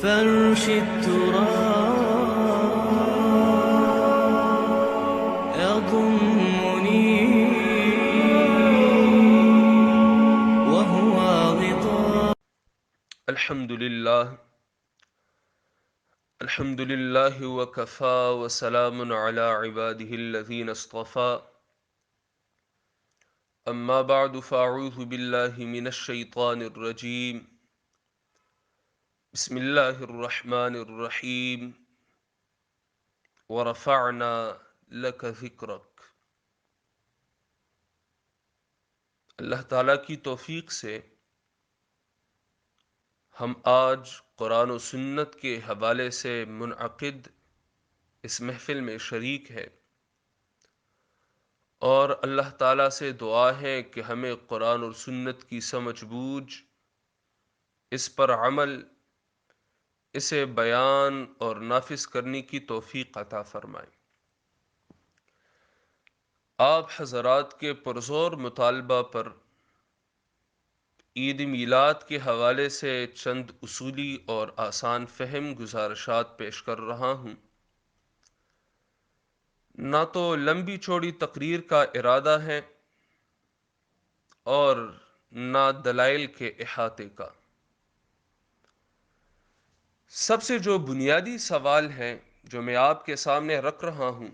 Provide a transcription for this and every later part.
فرش التراب يضمني وهو غطاء. الحمد لله وكفى وسلام على عباده الذين اصطفى. أما بعد فأعوذ بالله من الشيطان الرجيم. بسم الله الرحمن الرحيم. ورفعنا لك ذكرك. اللہ تعالیٰ کی توفیق سے ہم آج قرآن و سنت کے حوالے سے منعقد اس محفل میں شریک ہے، اور اللہ تعالیٰ سے دعا ہے کہ ہمیں قرآن اور سنت کی سمجھ بوجھ، اس پر عمل، اسے بیان اور نافذ کرنے کی توفیق عطا فرمائے۔ آپ حضرات کے پرزور مطالبہ پر عید میلاد کے حوالے سے چند اصولی اور آسان فہم گزارشات پیش کر رہا ہوں۔ نہ تو لمبی چوڑی تقریر کا ارادہ ہے اور نہ دلائل کے احاطے کا۔ سب سے جو بنیادی سوال ہے جو میں آپ کے سامنے رکھ رہا ہوں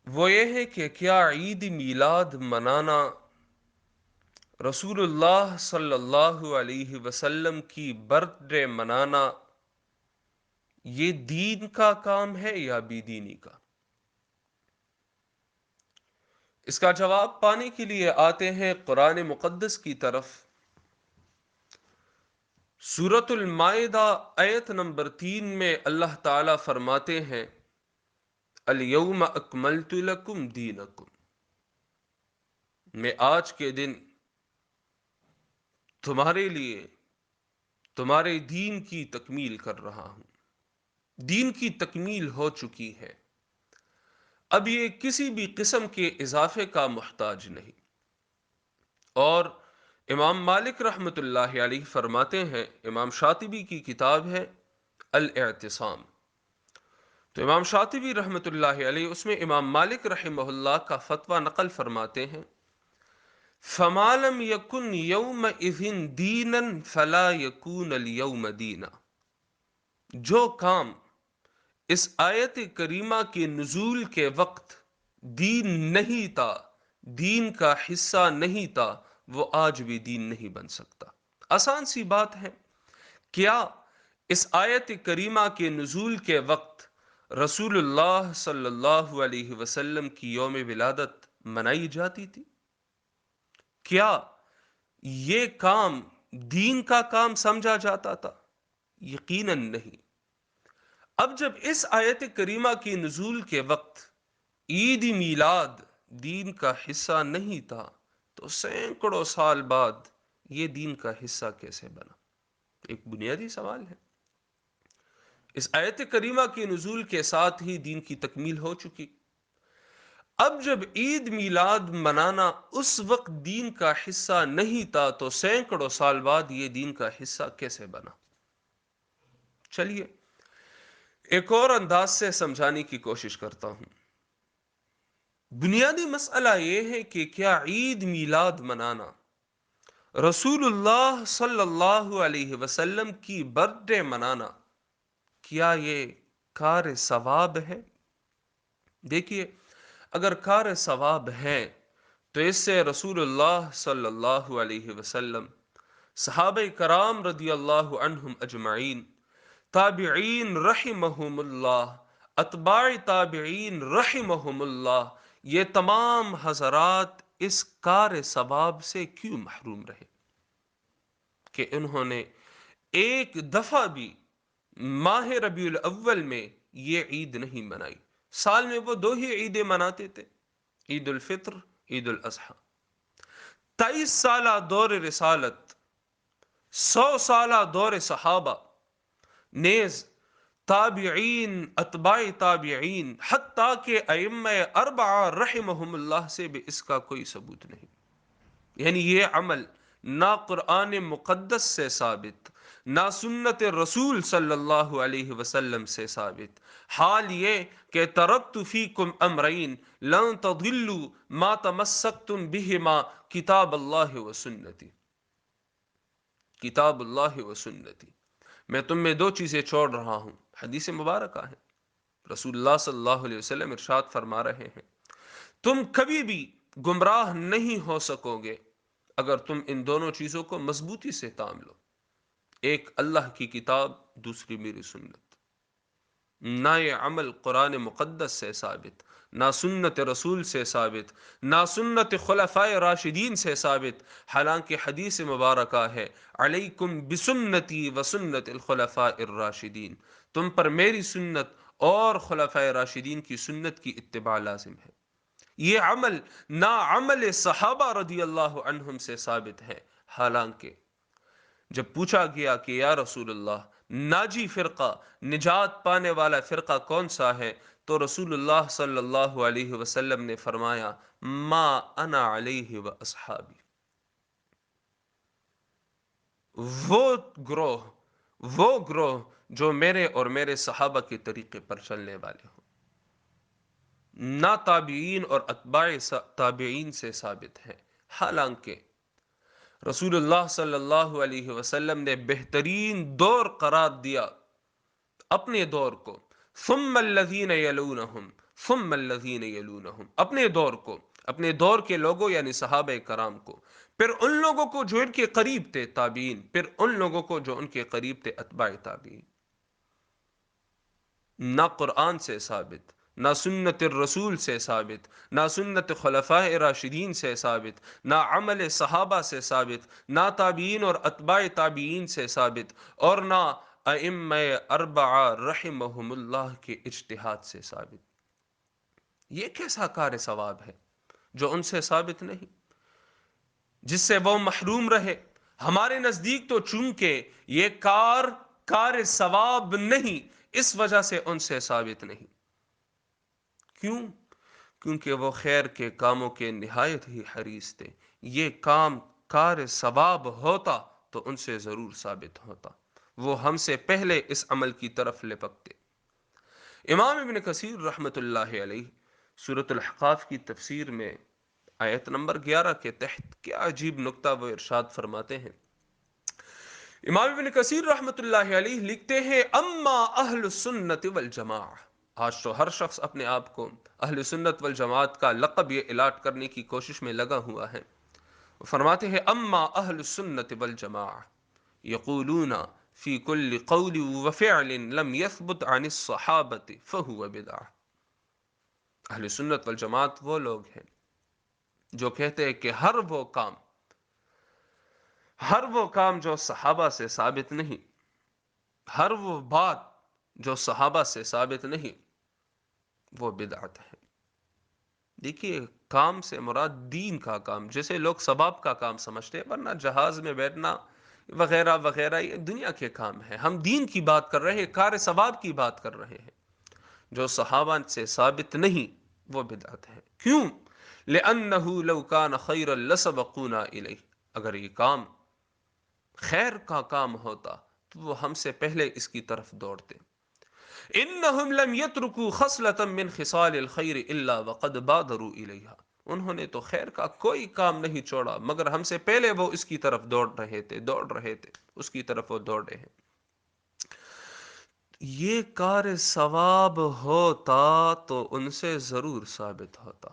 وہ یہ ہے کہ کیا عید میلاد منانا، رسول اللہ صلی اللہ علیہ وسلم کی برتھ ڈے منانا، یہ دین کا کام ہے یا بے دینی کا؟ اس کا جواب پانے کے لیے آتے ہیں قرآن مقدس کی طرف۔ سورۃ المائدہ آیت نمبر 3 میں اللہ تعالیٰ فرماتے ہیں الیوم اکملت لکم دینکم، میں آج کے دن تمہارے لیے تمہارے دین کی تکمیل کر رہا ہوں۔ دین کی تکمیل ہو چکی ہے، اب یہ کسی بھی قسم کے اضافے کا محتاج نہیں۔ اور امام مالک رحمۃ اللہ علیہ فرماتے ہیں، امام شاطبی کی کتاب ہے الاعتصام، تو امام شاطبی رحمۃ اللہ علیہ اس میں امام مالک رحمہ اللہ کا فتویٰ نقل فرماتے ہیں، فَمَا لَمْ يَكُنْ يَوْمَئِذٍ دِينًا فَلَا يَكُونَ الْيَوْمَ دِينًا۔ جو کام اس آیت کریمہ کے نزول کے وقت دین نہیں تھا، دین کا حصہ نہیں تھا، وہ آج بھی دین نہیں بن سکتا۔ آسان سی بات ہے، کیا اس آیت کریمہ کے نزول کے وقت رسول اللہ صلی اللہ علیہ وسلم کی یوم ولادت منائی جاتی تھی؟ کیا یہ کام دین کا کام سمجھا جاتا تھا؟ یقیناً نہیں۔ اب جب اس آیت کریمہ کی نزول کے وقت عید میلاد دین کا حصہ نہیں تھا، تو سینکڑوں سال بعد یہ دین کا حصہ کیسے بنا؟ ایک بنیادی سوال ہے۔ اس آیت کریمہ کی نزول کے ساتھ ہی دین کی تکمیل ہو چکی۔ اب جب عید میلاد منانا اس وقت دین کا حصہ نہیں تھا، تو سینکڑوں سال بعد یہ دین کا حصہ کیسے بنا؟ چلیے ایک اور انداز سے سمجھانے کی کوشش کرتا ہوں۔ بنیادی مسئلہ یہ ہے کہ کیا عید میلاد منانا، رسول اللہ صلی اللہ علیہ وسلم کی برتھ ڈے منانا، کیا یہ کار ثواب ہے؟ دیکھیے، اگر کار ثواب ہے تو اس سے رسول اللہ صلی اللہ علیہ وسلم، صحابہ کرام رضی اللہ عنہم اجمعین، تابعین رحمہم اللہ، اتباع تابعین رحمہم اللہ، یہ تمام حضرات اس کار ثواب سے کیوں محروم رہے کہ انہوں نے ایک دفعہ بھی ماہ ربیع الاول میں یہ عید نہیں منائی؟ سال میں وہ 2 ہی عیدیں مناتے تھے، عید الفطر، عید الاضحیٰ۔ 23 سالہ دور رسالت، 100 سالہ دور صحابہ، نیز تابعین، اتباع تابعین، حتیٰ کہ ائمہ اربعہ رحمہم اللہ سے بھی اس کا کوئی ثبوت نہیں۔ یعنی یہ عمل نہ قرآن مقدس سے ثابت، نہ سنت رسول صلی اللہ علیہ وسلم سے ثابت۔ حال یہ کہ ترکت فیکم امرین لن تضلوا ما تمسکتم بہما کتاب اللہ و سنتی، کتاب اللہ و سنتی، میں تم میں دو چیزیں چھوڑ رہا ہوں، حدیث مبارکہ ہے، رسول اللہ صلی اللہ علیہ وسلم ارشاد فرما رہے ہیں تم کبھی بھی گمراہ نہیں ہو سکو گے اگر تم ان دونوں چیزوں کو مضبوطی سے تام لو، ایک اللہ کی کتاب، دوسری میری سنت۔ نہ یہ عمل قرآن مقدس سے ثابت، نہ سنت رسول سے ثابت، نہ سنت خلفائے راشدین سے ثابت، حالانکہ حدیث مبارکہ ہے علیکم بسنتی و سنت الخلفاء الراشدین، تم پر میری سنت اور خلفائے راشدین کی سنت کی اتباع لازم ہے۔ یہ عمل نہ عمل صحابہ رضی اللہ عنہم سے ثابت ہے، حالانکہ جب پوچھا گیا کہ یا رسول اللہ ناجی فرقہ، نجات پانے والا فرقہ کون سا ہے، تو رسول اللہ صلی اللہ علیہ وسلم نے فرمایا ما انا علیہ و اصحابی، وہ گروہ وہ گروہ جو میرے اور میرے صحابہ کے طریقے پر چلنے والے ہوں، نہ تابعین اور اتباع تابعین سے ثابت ہے، حالانکہ رسول اللہ صلی اللہ علیہ وسلم نے بہترین دور قرار دیا اپنے دور کو، ثم الذین یلونہم ثم الذین یلونہم، اپنے دور کو، اپنے دور کے لوگوں یعنی صحابہ کرام کو، پھر ان لوگوں کو جو ان کے قریب تھے تابعین، پھر ان لوگوں کو جو ان کے قریب تھے اتباع تابعین۔ نہ قرآن سے ثابت، نہ سنت الرسول سے ثابت، نہ سنت خلفاء راشدین سے ثابت، نہ عمل صحابہ سے ثابت، نہ تابعین اور اتباع تابعین سے ثابت، اور نہ ائمہ اربعہ رحمہم اللہ کے اجتہاد سے ثابت۔ یہ کیسا کار ثواب ہے جو ان سے ثابت نہیں، جس سے وہ محروم رہے؟ ہمارے نزدیک تو چونکہ یہ کار ثواب نہیں، اس وجہ سے ان سے ثابت نہیں۔ کیوں؟ کیونکہ وہ خیر کے کاموں کے نہایت ہی حریص تھے، یہ کام کار ثواب ہوتا تو ان سے ضرور ثابت ہوتا، وہ ہم سے پہلے اس عمل کی طرف لپکتے۔ امام ابن کثیر رحمۃ اللہ علیہ سورۃ الاحقاف کی تفسیر میں آیت نمبر 11 کے تحت کیا عجیب نکتہ وہ ارشاد فرماتے ہیں۔ امام ابن کثیر رحمۃ اللہ علیہ لکھتے ہیں اما اہل السنت والجماعہ، آج تو ہر شخص اپنے آپ کو اہل سنت والجماعت کا لقب یہ الاٹ کرنے کی کوشش میں لگا ہوا ہے۔ وہ فرماتے ہیں اما اہل السنت والجماعہ یقولون فی کل قول وفعل لم يثبت عن الصحابۃ فہو بدعہ۔ اہل سنت والجماعت وہ لوگ ہیں جو کہتے ہیں کہ ہر وہ کام جو صحابہ سے ثابت نہیں، ہر وہ بات جو صحابہ سے ثابت نہیں، وہ بدعت ہے۔ دیکھیے کام سے مراد دین کا کام، جیسے لوگ ثواب کا کام سمجھتے ہیں، ورنہ جہاز میں بیٹھنا وغیرہ وغیرہ یہ دنیا کے کام ہیں، ہم دین کی بات کر رہے ہیں، کار ثواب کی بات کر رہے ہیں۔ جو صحابہ سے ثابت نہیں وہ بدعت ہے۔ کیوں؟ لِأَنَّهُ لَوْ كَانَ خَيْرًا لَسَبَقُونَا إِلَيْهِ، اگر یہ کام خیر کا کام ہوتا تو وہ ہم سے پہلے اس کی طرف دوڑتے۔ انہم لم یترکوا خصلۃ من خصال الخیر الا وقد بادروا الیہا، انہوں نے تو خیر کا کوئی کام نہیں چھوڑا مگر ہم سے پہلے وہ اس کی طرف دوڑ رہے تھے، اس کی طرف وہ دوڑ رہے ہیں۔ یہ کار ثواب ہوتا تو ان سے ضرور ثابت ہوتا،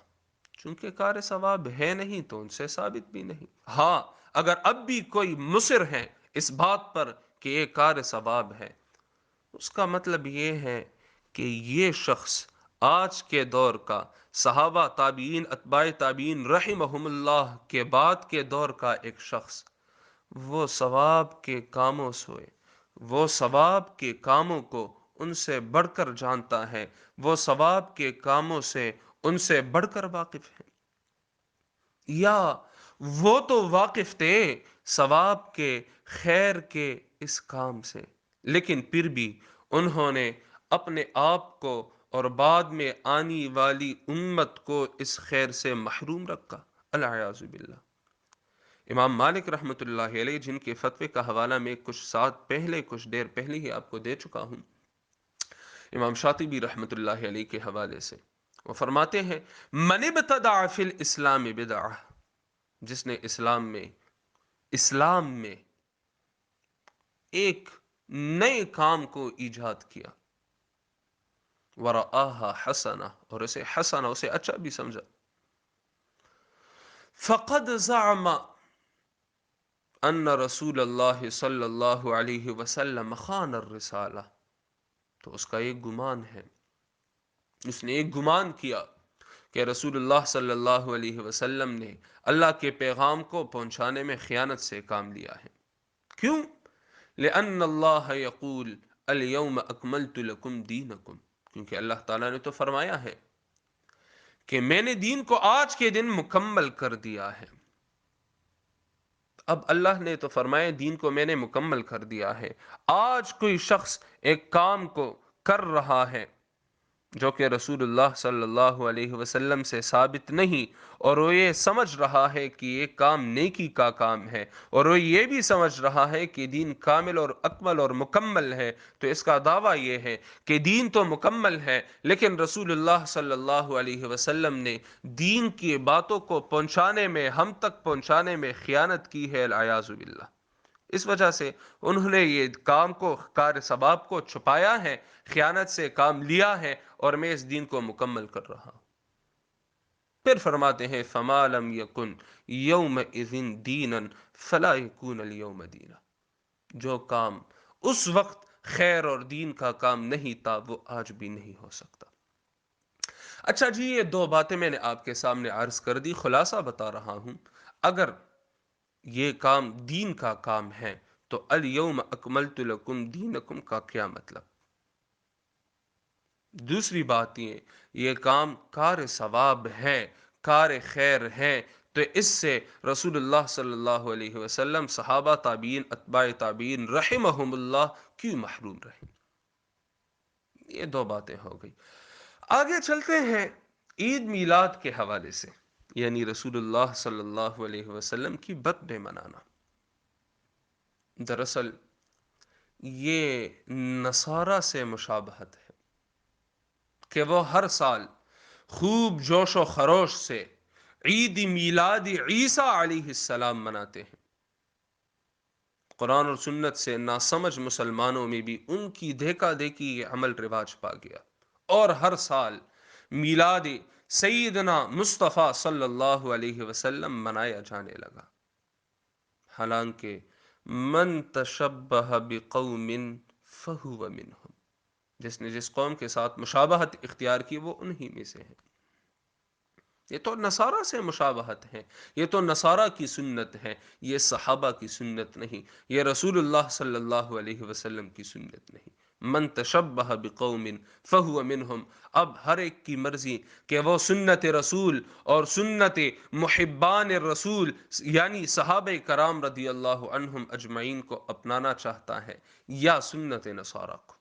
چونکہ کار ثواب ہے نہیں تو ان سے ثابت بھی نہیں۔ ہاں اگر اب بھی کوئی مصر ہے اس بات پر کہ یہ کار ثواب ہے، اس کا مطلب یہ ہے کہ یہ شخص آج کے دور کا، صحابہ تابعین اتباع تابعین رحمہم اللہ کے بعد کے دور کا ایک شخص، وہ ثواب کے کاموں سے، وہ ثواب کے کاموں کو ان سے بڑھ کر جانتا ہے، وہ ثواب کے کاموں سے ان سے بڑھ کر واقف ہے، یا وہ تو واقف تھے ثواب کے، خیر کے اس کام سے، لیکن پھر بھی انہوں نے اپنے آپ کو اور بعد میں آنے والی امت کو اس خیر سے محروم رکھا، العیاذ باللہ۔ امام مالک رحمۃ اللہ علیہ، جن کے فتوے کا حوالہ میں کچھ دیر پہلے ہی آپ کو دے چکا ہوں، امام شاطبی رحمۃ اللہ علیہ کے حوالے سے وہ فرماتے ہیں: من ابتدع فی الاسلام بدعہ، جس نے اسلام میں ایک نئے کام کو ایجاد کیا، ورآہا حسنہ، اور اسے اچھا بھی سمجھا، فقد زعم ان رسول اللہ صلی اللہ علیہ وسلم خان الرسالہ، تو اس کا ایک گمان ہے، اس نے ایک گمان کیا کہ رسول اللہ صلی اللہ علیہ وسلم نے اللہ کے پیغام کو پہنچانے میں خیانت سے کام لیا ہے۔ کیوں؟ لأن اللہ یقول الیوم اکملت لکم دینکم، کیونکہ اللہ تعالیٰ نے تو فرمایا ہے کہ میں نے دین کو آج کے دن مکمل کر دیا ہے۔ اب اللہ نے تو فرمایا دین کو میں نے مکمل کر دیا ہے، آج کوئی شخص ایک کام کو کر رہا ہے جو کہ رسول اللہ صلی اللہ علیہ وسلم سے ثابت نہیں، اور وہ یہ سمجھ رہا ہے کہ یہ کام نیکی کا کام ہے، اور وہ یہ بھی سمجھ رہا ہے کہ دین کامل اور اکمل اور مکمل ہے، تو اس کا دعویٰ یہ ہے کہ دین تو مکمل ہے، لیکن رسول اللہ صلی اللہ علیہ وسلم نے دین کی باتوں کو پہنچانے میں، ہم تک پہنچانے میں خیانت کی ہے، العیاذ باللہ۔ اس وجہ سے انہوں نے یہ کام کو، کار ثواب کو چھپایا ہے، خیانت سے کام لیا ہے، اور میں اس دین کو مکمل کر رہا ہوں۔ پھر فرماتے ہیں فَمَا لَمْ يَكُنْ يَوْمَئِذٍ دِينًا فَلَا يَكُونَ الْيَوْمَ دِينًا، جو کام اس وقت خیر اور دین کا کام نہیں تھا، وہ آج بھی نہیں ہو سکتا۔ اچھا جی، یہ دو باتیں میں نے آپ کے سامنے عرض کر دی، خلاصہ بتا رہا ہوں۔ اگر یہ کام دین کا کام ہے تو الیوم اکملت لکم دینکم کا کیا مطلب؟ دوسری بات یہ کام کار ثواب ہے، کار خیر ہے، تو اس سے رسول اللہ صلی اللہ علیہ وسلم، صحابہ، تابعین، اتباع تابعین رحمہم اللہ کیوں محروم رہے؟ یہ دو باتیں ہو گئی۔ آگے چلتے ہیں عید میلاد کے حوالے سے، یعنی رسول اللہ صلی اللہ علیہ وسلم کی برتھ ڈے منانا۔ دراصل یہ نصارہ سے مشابہت ہے کہ وہ ہر سال خوب جوش و خروش سے عید میلاد عیسیٰ علیہ السلام مناتے ہیں۔ قرآن اور سنت سے ناسمجھ مسلمانوں میں بھی ان کی دیکھا دیکھی یہ عمل رواج پا گیا، اور ہر سال میلاد سیدنا مصطفیٰ صلی اللہ علیہ وسلم منایا جانے لگا، حالانکہ من تشبہ بقوم فہو منہم، جس نے جس قوم کے ساتھ مشابہت اختیار کی وہ انہی میں سے ہے۔ یہ تو نصارہ سے مشابہت ہے، یہ تو نصارہ کی سنت ہے، یہ صحابہ کی سنت نہیں، یہ رسول اللہ صلی اللہ علیہ وسلم کی سنت نہیں۔ من تشبہ بقوم فہو منہم، اب ہر ایک کی مرضی کہ وہ سنت رسول اور سنت محبان الرسول یعنی صحابہ کرام رضی اللہ عنہم اجمعین کو اپنانا چاہتا ہے یا سنت نصارہ کو۔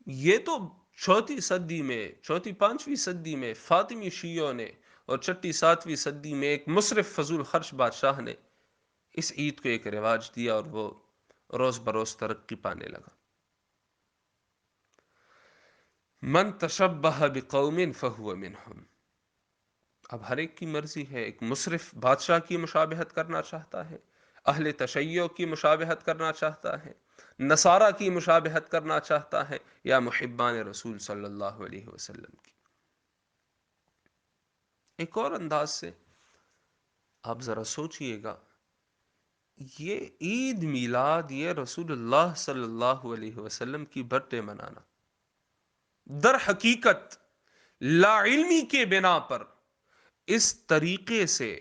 یہ تو چوتھی پانچویں صدی میں فاطمی شیعوں نے، اور چھٹی ساتویں صدی میں ایک مصرف فضول خرچ بادشاہ نے اس عید کو ایک رواج دیا، اور وہ روز بروز ترقی پانے لگا۔ من تشبہ بقوم فہو منہم، اب ہر ایک کی مرضی ہے، ایک مصرف بادشاہ کی مشابہت کرنا چاہتا ہے، اہل تشیع کی مشابہت کرنا چاہتا ہے، نصارہ کی مشابہت کرنا چاہتا ہے، یا محبان رسول صلی اللہ علیہ وسلم کی۔ ایک اور انداز سے آپ ذرا سوچئے گا، یہ عید میلاد، یہ رسول اللہ صلی اللہ علیہ وسلم کی برتھ ڈے منانا، در حقیقت لا علمی کے بنا پر اس طریقے سے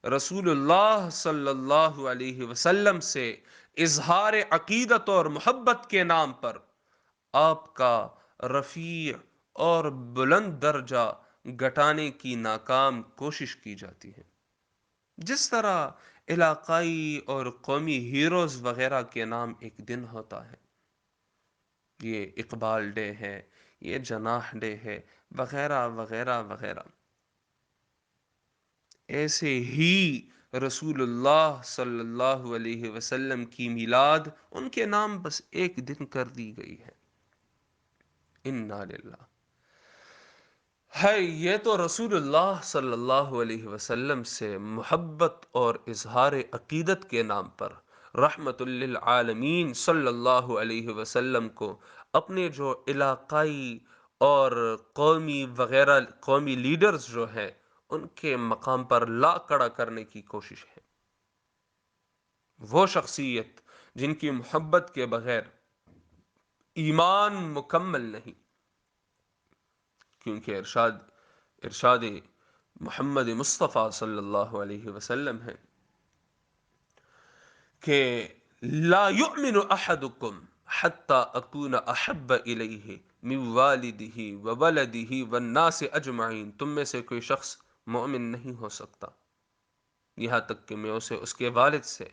رسول اللہ صلی اللہ علیہ وسلم سے اظہار عقیدت اور محبت کے نام پر آپ کا رفیع اور بلند درجہ گھٹانے کی ناکام کوشش کی جاتی ہے۔ جس طرح علاقائی اور قومی ہیروز وغیرہ کے نام ایک دن ہوتا ہے، یہ اقبال ڈے ہے، یہ جناح ڈے ہے، وغیرہ وغیرہ وغیرہ. ایسے ہی رسول اللہ صلی اللہ علیہ وسلم کی میلاد ان کے نام بس ایک دن کر دی گئی ہے. انا للہ. ہے یہ تو رسول اللہ صلی اللہ علیہ وسلم سے محبت اور اظہار عقیدت کے نام پر رحمت للعالمین صلی اللہ علیہ وسلم کو اپنے جو علاقائی اور قومی وغیرہ قومی لیڈرز جو ہیں ان کے مقام پر لا کڑا کرنے کی کوشش ہے. وہ شخصیت جن کی محبت کے بغیر ایمان مکمل نہیں، کیونکہ ارشاد محمد مصطفیٰ صلی اللہ علیہ وسلم ہے کہ لا یؤمن احدکم حتی اکون احب الیہ من والدہ وولدہ والناس اجمعین. تم میں سے کوئی شخص مومن نہیں ہو سکتا یہاں تک کہ میں اسے اس کے والد سے،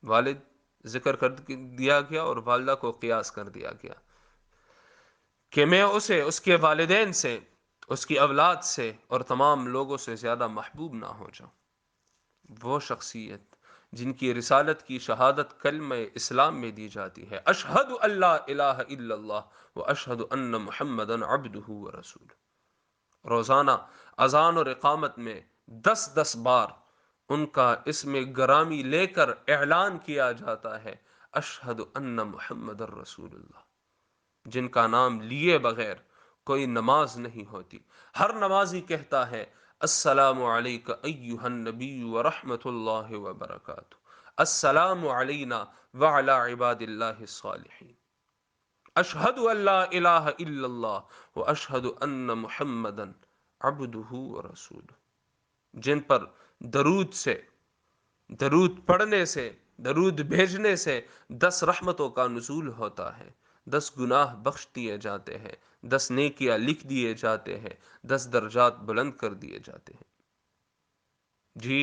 والد ذکر کر دیا گیا اور والدہ کو قیاس کر دیا گیا، کہ میں اسے اس کے والدین سے، اس کی اولاد سے اور تمام لوگوں سے زیادہ محبوب نہ ہو جاؤں. وہ شخصیت جن کی رسالت کی شہادت کلمہ اسلام میں دی جاتی ہے، اشہد ان لا الہ الا اللہ و اشہد ان محمدن عبدہ و رسولہ. روزانہ اذان اور اقامت میں 10 بار ان کا اسم گرامی لے کر اعلان کیا جاتا ہے اشہد ان محمد رسول اللہ. جن کا نام لیے بغیر کوئی نماز نہیں ہوتی. ہر نمازی کہتا ہے السلام علیک ایہا النبی ورحمۃ اللہ وبرکاتہ، السلام علینا وعلی عباد اللہ الصالحین، اشہد ان لا الہ الا اللہ واشہد ان محمدا عبدہ ورسولہ. جن پر درود سے، درود پڑھنے سے، درود بھیجنے سے 10 رحمتوں کا نزول ہوتا ہے، 10 گناہ بخش دیے جاتے ہیں، 10 نیکیاں لکھ دیے جاتے ہیں، 10 درجات بلند کر دیے جاتے ہیں. جی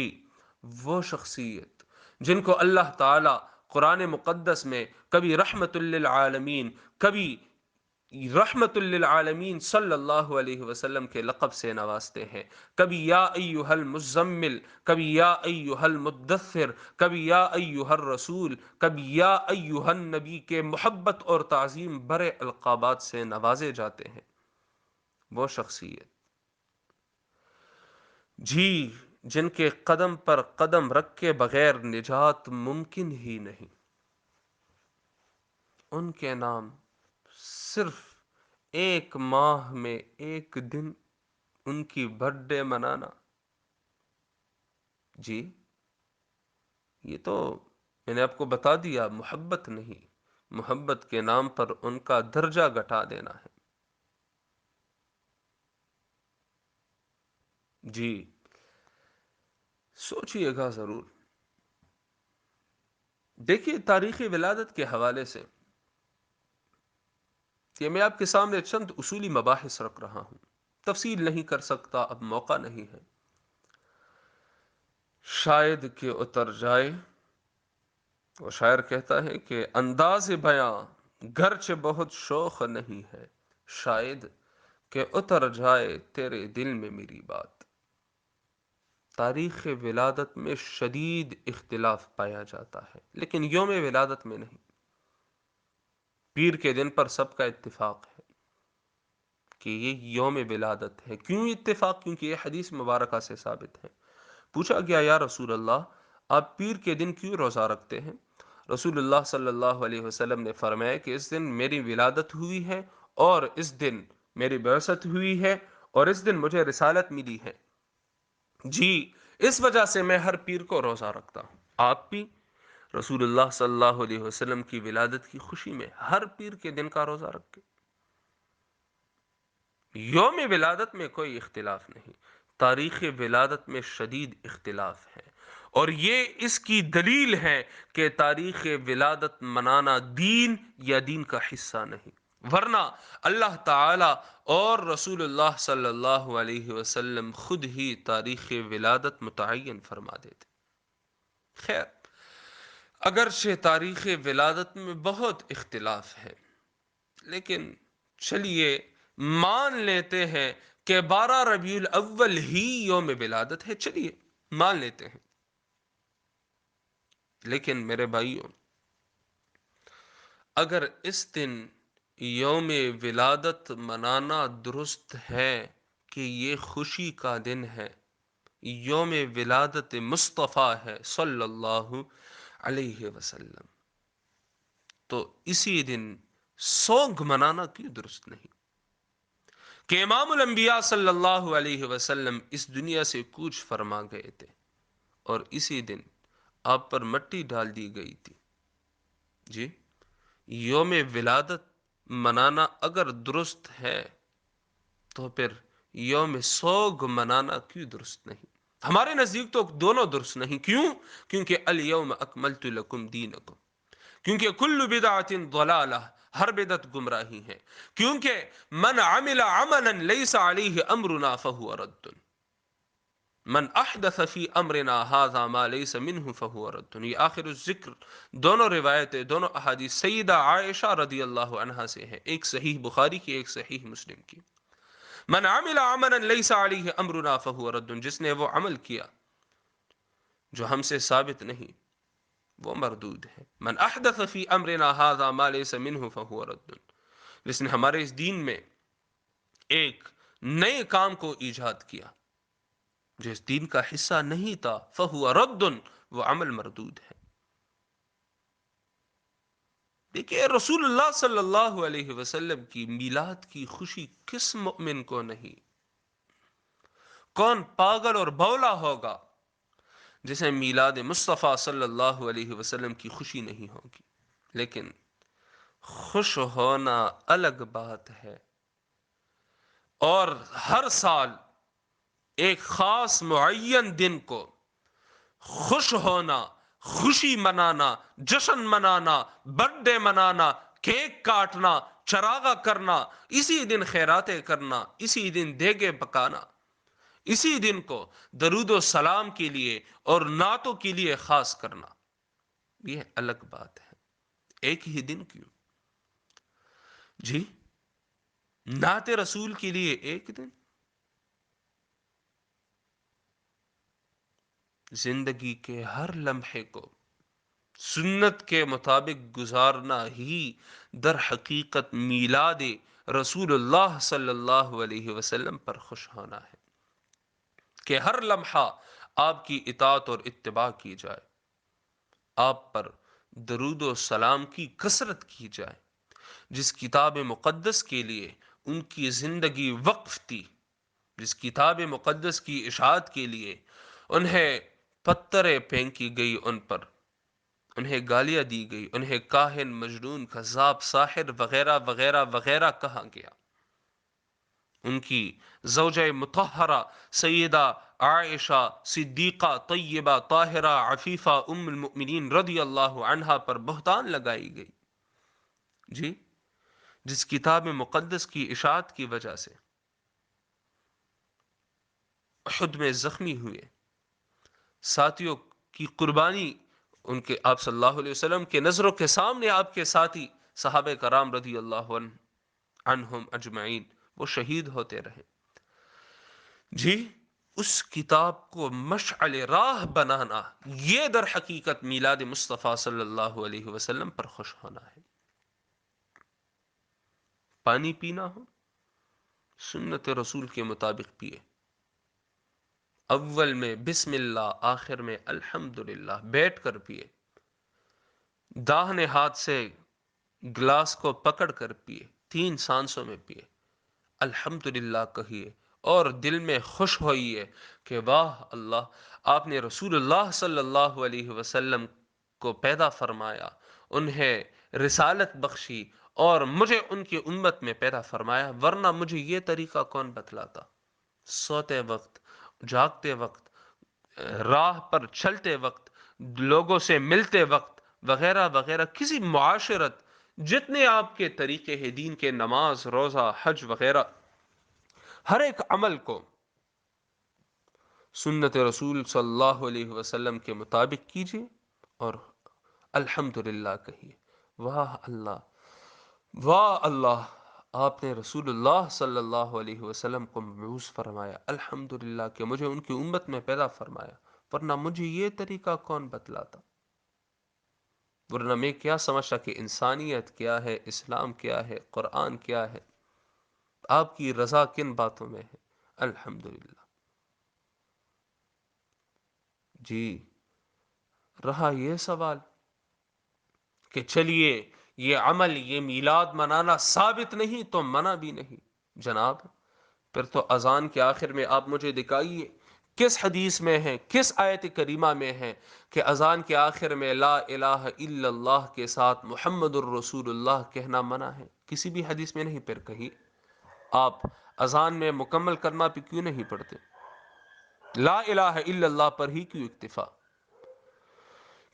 وہ شخصیت جن کو اللہ تعالی قرآن مقدس میں کبھی رحمت للعالمین، کبھی رحمت للعالمین صلی اللہ علیہ وسلم کے لقب سے نوازتے ہیں، کبھی یا ایہا المزمل، کبھی یا ایہا المدثر، کبھی یا ایہا الرسول، کبھی یا ایہا النبی کے محبت اور تعظیم برے القابات سے نوازے جاتے ہیں. وہ شخصیت جی جن کے قدم پر قدم رکھ کے بغیر نجات ممکن ہی نہیں. ان کے نام صرف ایک ماہ میں ایک دن ان کی برتھ ڈے منانا، جی یہ تو میں نے آپ کو بتا دیا محبت نہیں، محبت کے نام پر ان کا درجہ گھٹا دینا ہے. جی سوچئے گا ضرور. دیکھیے تاریخ ولادت کے حوالے سے کہ میں آپ کے سامنے چند اصولی مباحث رکھ رہا ہوں، تفصیل نہیں کر سکتا، اب موقع نہیں ہے. شاید کہ اتر جائے، وہ شاعر کہتا ہے کہ انداز بیاں گرچہ بہت شوخ نہیں ہے، شاید کہ اتر جائے تیرے دل میں میری بات. تاریخ ولادت میں شدید اختلاف پایا جاتا ہے لیکن یوم ولادت میں نہیں. پیر کے دن پر سب کا اتفاق ہے کہ یہ یوم ولادت ہے. کیوں اتفاق؟ کیونکہ یہ حدیث مبارکہ سے ثابت ہے. پوچھا گیا یا رسول اللہ آپ پیر کے دن کیوں روزہ رکھتے ہیں؟ رسول اللہ صلی اللہ علیہ وسلم نے فرمایا کہ اس دن میری ولادت ہوئی ہے اور اس دن میری بعثت ہوئی ہے اور اس دن مجھے رسالت ملی ہے. جی اس وجہ سے میں ہر پیر کو روزہ رکھتا ہوں. آپ بھی رسول اللہ صلی اللہ علیہ وسلم کی ولادت کی خوشی میں ہر پیر کے دن کا روزہ رکھیں. یوم ولادت میں کوئی اختلاف نہیں، تاریخ ولادت میں شدید اختلاف ہے، اور یہ اس کی دلیل ہے کہ تاریخ ولادت منانا دین یا دین کا حصہ نہیں، ورنہ اللہ تعالی اور رسول اللہ صلی اللہ علیہ وسلم خود ہی تاریخ ولادت متعین فرما دیتے. خیر، اگرچہ تاریخ ولادت میں بہت اختلاف ہے لیکن چلیے مان لیتے ہیں کہ 12 ربیع الاول ہی یوم ولادت ہے، چلیے مان لیتے ہیں، لیکن میرے بھائیوں، اگر اس دن یوم ولادت منانا درست ہے کہ یہ خوشی کا دن ہے، یوم ولادت مصطفیٰ ہے صلی اللہ علیہ وسلم، تو اسی دن سونگ منانا کیوں درست نہیں؟ کہ امام الانبیاء صلی اللہ علیہ وسلم اس دنیا سے کوچ فرما گئے تھے اور اسی دن آپ پر مٹی ڈال دی گئی تھی، جی یوم ولادت منانا اگر درست ہے تو پھر یوم سوگ منانا کیوں درست نہیں؟ ہمارے نزدیک تو دونوں درست نہیں، کیوں؟ کیونکہ الیوم اکملت لکم دینکم، کیونکہ کل بدعت ضلالہ، ہر بدعت گمراہی ہے، کیونکہ من عمل عملا لیس علیہ امرنا فہو رد، من احدث فی امرنا ھذا ما لیس منہ فہو رد، یہ آخر الذکر دونوں روایتیں، دونوں احادیث سیدہ عائشہ رضی اللہ عنہا سے ہیں، ایک صحیح بخاری کی، ایک صحیح مسلم کی۔ من عمل عملا لیس علیہ امرنا فہو رد، جس نے وہ عمل کیا جو ہم سے ثابت نہیں وہ مردود ہے۔ من احدث فی امرنا ھذا ما لیس منہ فہو رد، جس نے ہمارے اس دین میں ایک نئے کام کو ایجاد کیا جو اس دین کا حصہ نہیں تھا، فہو رد، وہ عمل مردود ہے۔ دیکھیے رسول اللہ صلی اللہ علیہ وسلم کی میلاد کی خوشی کس مؤمن کو نہیں؟ کون پاگل اور بولا ہوگا جسے میلاد مصطفیٰ صلی اللہ علیہ وسلم کی خوشی نہیں ہوگی؟ لیکن خوش ہونا الگ بات ہے، اور ہر سال ایک خاص معین دن کو خوش ہونا، خوشی منانا، جشن منانا، برتھ ڈے منانا، کیک کاٹنا، چراغا کرنا، اسی دن خیراتیں کرنا، اسی دن دیگے پکانا، اسی دن کو درود و سلام کے لیے اور نعتوں کے لیے خاص کرنا، یہ الگ بات ہے۔ ایک ہی دن کیوں؟ جی نعت رسول کے لیے ایک دن؟ زندگی کے ہر لمحے کو سنت کے مطابق گزارنا ہی در حقیقت میلاد رسول اللہ صلی اللہ علیہ وسلم پر خوش ہونا ہے، کہ ہر لمحہ آپ کی اطاعت اور اتباع کی جائے، آپ پر درود و سلام کی کثرت کی جائے۔ جس کتاب مقدس کے لیے ان کی زندگی وقف تھی، جس کتاب مقدس کی اشاعت کے لیے انہیں پتھریں پھینکی گئی، ان پر انہیں گالیاں دی گئی، انہیں کاہن، مجنون، کذاب، ساحر وغیرہ وغیرہ وغیرہ کہا گیا، ان کی زوجہ مطہرہ سیدہ عائشہ صدیقہ طیبہ طاہرہ عفیفہ ام المؤمنین رضی اللہ عنہا پر بہتان لگائی گئی، جی جس کتاب مقدس کی اشاعت کی وجہ سے احد میں زخمی ہوئے ساتھیوں کی قربانی، ان کے آپ صلی اللہ علیہ وسلم کے نظروں کے سامنے آپ کے ساتھی صحابہ کرام رضی اللہ عنہم اجمعین وہ شہید ہوتے رہے، جی اس کتاب کو مشعل راہ بنانا، یہ در حقیقت میلاد مصطفیٰ صلی اللہ علیہ وسلم پر خوش ہونا ہے۔ پانی پینا ہو سنت رسول کے مطابق پیے، اول میں بسم اللہ، آخر میں الحمدللہ، بیٹھ کر پیے، داہنے ہاتھ سے گلاس کو پکڑ کر پیے، 3 سانسوں میں پیے، الحمدللہ کہیے، اور دل میں خوش ہوئیے کہ واہ اللہ، آپ نے رسول اللہ صلی اللہ علیہ وسلم کو پیدا فرمایا، انہیں رسالت بخشی اور مجھے ان کی امت میں پیدا فرمایا، ورنہ مجھے یہ طریقہ کون بتلاتا؟ سوتے وقت، جاگتے وقت، راہ پر چلتے وقت، لوگوں سے ملتے وقت وغیرہ وغیرہ، کسی معاشرت، جتنے آپ کے طریقے ہیں دین کے، نماز، روزہ، حج وغیرہ، ہر ایک عمل کو سنت رسول صلی اللہ علیہ وسلم کے مطابق کیجیے اور الحمدللہ کہیے، واہ اللہ، واہ اللہ، آپ نے رسول اللہ صلی اللہ علیہ وسلم کو مبعوث فرمایا، الحمدللہ کہ مجھے ان کی امت میں پیدا فرمایا، ورنہ مجھے یہ طریقہ کون بتلاتا؟ ورنہ میں کیا سمجھتا کہ انسانیت کیا ہے، اسلام کیا ہے، قرآن کیا ہے، آپ کی رضا کن باتوں میں ہے؟ الحمدللہ۔ جی، رہا یہ سوال کہ چلیے یہ عمل، یہ میلاد منانا ثابت نہیں تو منع بھی نہیں، جناب پھر تو اذان کے آخر میں آپ مجھے دکھائیے کس حدیث میں ہے، کس آیت کریمہ میں ہے کہ اذان کے آخر میں لا الہ الا اللہ کے ساتھ محمد الرسول اللہ کہنا منع ہے؟ کسی بھی حدیث میں نہیں۔ پھر کہیں آپ اذان میں مکمل کلمہ پہ کیوں نہیں پڑھتے؟ لا الہ الا اللہ پر ہی کیوں اکتفا؟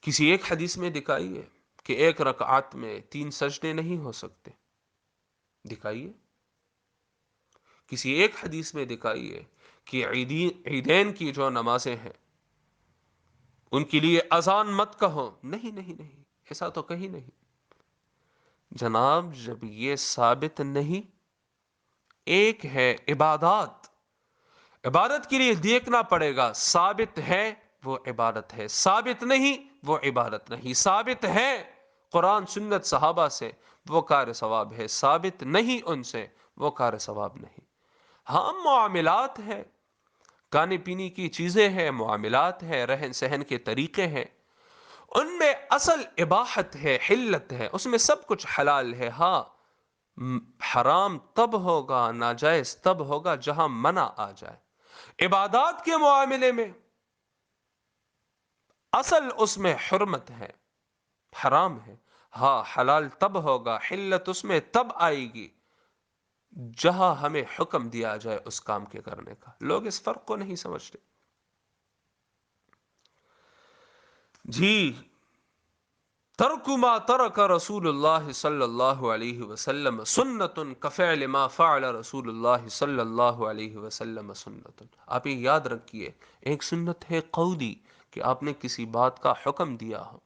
کسی ایک حدیث میں دکھائیے کہ ایک رکعت میں 3 سجدے نہیں ہو سکتے، دکھائیے۔ کسی ایک حدیث میں دکھائیے کہ عیدین کی جو نمازیں ہیں ان کے لیے اذان مت کہو، نہیں نہیں نہیں، ایسا تو کہیں نہیں۔ جناب جب یہ ثابت نہیں، ایک ہے عبادات، عبادت کے لیے دیکھنا پڑے گا، ثابت ہے وہ عبادت ہے، ثابت نہیں وہ عبادت نہیں، ثابت ہے قرآن سنت صحابہ سے وہ کار ثواب ہے، ثابت نہیں ان سے وہ کار ثواب نہیں۔ ہاں معاملات ہے، کھانے پینے کی چیزیں ہیں، معاملات ہے، رہن سہن کے طریقے ہیں، ان میں اصل اباحت ہے، حلت ہے، اس میں سب کچھ حلال ہے۔ ہاں حرام تب ہوگا، ناجائز تب ہوگا جہاں منع آ جائے۔ عبادات کے معاملے میں اصل اس میں حرمت ہے، حرام ہے۔ ہاں حلال تب ہوگا، حلت اس میں تب آئے گی جہاں ہمیں حکم دیا جائے اس کام کے کرنے کا۔ لوگ اس فرق کو نہیں سمجھتے۔ جی، ترک ما ترک رسول اللہ صلی اللہ علیہ وسلم سنت کفعل ما فعل رسول اللہ صلی اللہ علیہ وسلم سنت۔ آپ یہ یاد رکھیے، ایک سنت ہے قولی کہ آپ نے کسی بات کا حکم دیا ہو،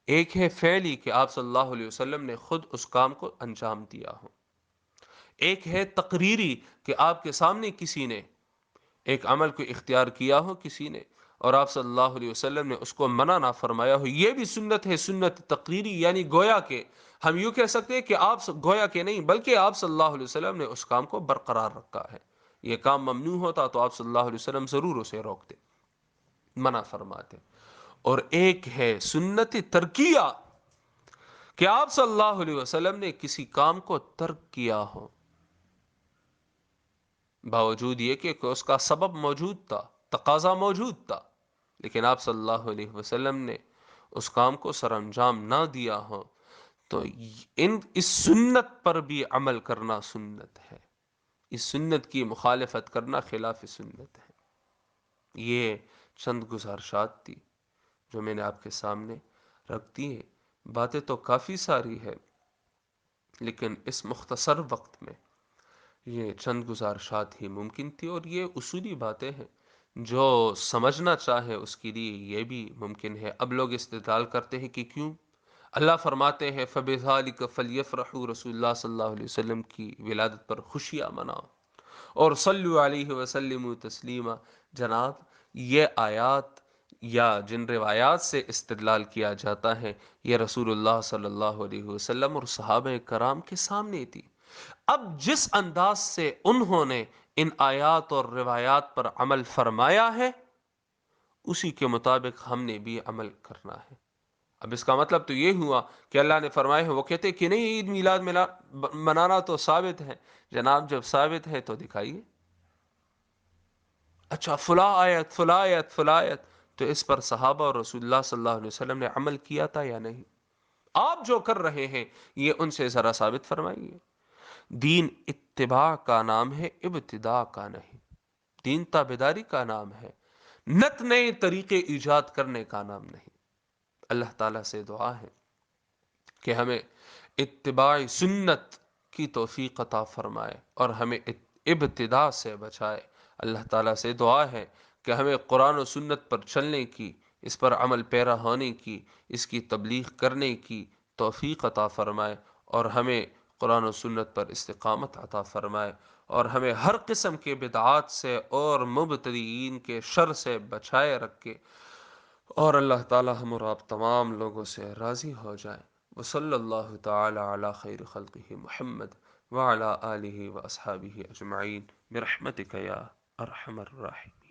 ایک ہے فعلی کہ آپ صلی اللہ علیہ وسلم نے خود اس کام کو انجام دیا ہو، ایک ہے تقریری کہ آپ کے سامنے کسی نے ایک عمل کو اختیار کیا ہو کسی نے اور آپ صلی اللہ علیہ وسلم نے اس کو منع نہ فرمایا ہو، یہ بھی سنت ہے، سنت تقریری، یعنی گویا کہ ہم یوں کہہ سکتے ہیں کہ آپ گویا کہ نہیں بلکہ آپ صلی اللہ علیہ وسلم نے اس کام کو برقرار رکھا ہے۔ یہ کام ممنوع ہوتا تو آپ صلی اللہ علیہ وسلم ضرور اسے روکتے، منع فرماتے۔ اور ایک ہے سنت ترکیہ کہ آپ صلی اللہ علیہ وسلم نے کسی کام کو ترک کیا ہو، باوجود یہ کہ اس کا سبب موجود تھا، تقاضا موجود تھا، لیکن آپ صلی اللہ علیہ وسلم نے اس کام کو سر انجام نہ دیا ہو، تو اس سنت پر بھی عمل کرنا سنت ہے، اس سنت کی مخالفت کرنا خلاف سنت ہے۔ یہ چند گزارشات تھی جو میں نے آپ کے سامنے رکھ دی ہے۔ باتیں تو کافی ساری ہے، لیکن اس مختصر وقت میں یہ چند گزارشات ہی ممکن تھی، اور یہ اصولی باتیں ہیں جو سمجھنا چاہے اس کے لیے یہ بھی ممکن ہے۔ اب لوگ استدلال کرتے ہیں کہ کیوں؟ اللہ فرماتے ہیں فَبِذَلِكَ فَلْيَفْرَحُوا، رسول اللہ صلی اللہ علیہ وسلم کی ولادت پر خوشیاں مناؤ، اور صلو علیہ وسلم تسلیما۔ جناب یہ آیات یا جن روایات سے استدلال کیا جاتا ہے یہ رسول اللہ صلی اللہ علیہ وسلم اور صحابہ کرام کے سامنے تھی۔ اب جس انداز سے انہوں نے ان آیات اور روایات پر عمل فرمایا ہے اسی کے مطابق ہم نے بھی عمل کرنا ہے۔ اب اس کا مطلب تو یہ ہوا کہ اللہ نے فرمایا ہے، وہ کہتے کہ نہیں عید میلاد منانا تو ثابت ہے۔ جناب جب ثابت ہے تو دکھائیے۔ اچھا فلاں آیت فلاں آیت فلاں آیت، تو اس پر صحابہ اور رسول اللہ صلی اللہ علیہ وسلم نے عمل کیا تھا یا نہیں؟ آپ جو کر رہے ہیں یہ ان سے ذرا ثابت فرمائیے۔ دین اتباع کا نام ہے، ابتداء کا نہیں۔ دین تابعداری کا نام ہے، نت نئے طریقے ایجاد کرنے کا نام نہیں۔ اللہ تعالیٰ سے دعا ہے کہ ہمیں اتباع سنت کی توفیق عطا فرمائے اور ہمیں ابتداء سے بچائے۔ اللہ تعالیٰ سے دعا ہے کہ ہمیں قرآن و سنت پر چلنے کی، اس پر عمل پیرا ہونے کی، اس کی تبلیغ کرنے کی توفیق عطا فرمائے، اور ہمیں قرآن و سنت پر استقامت عطا فرمائے، اور ہمیں ہر قسم کے بدعات سے اور مبتدئین کے شر سے بچائے رکھے، اور اللہ تعالی ہم اور آپ تمام لوگوں سے راضی ہو جائے۔ وصلی اللہ تعالی علی خیر خلقہ محمد وعلی آلہ واصحابہ اجمعین برحمتک یا ارحم الراحمین۔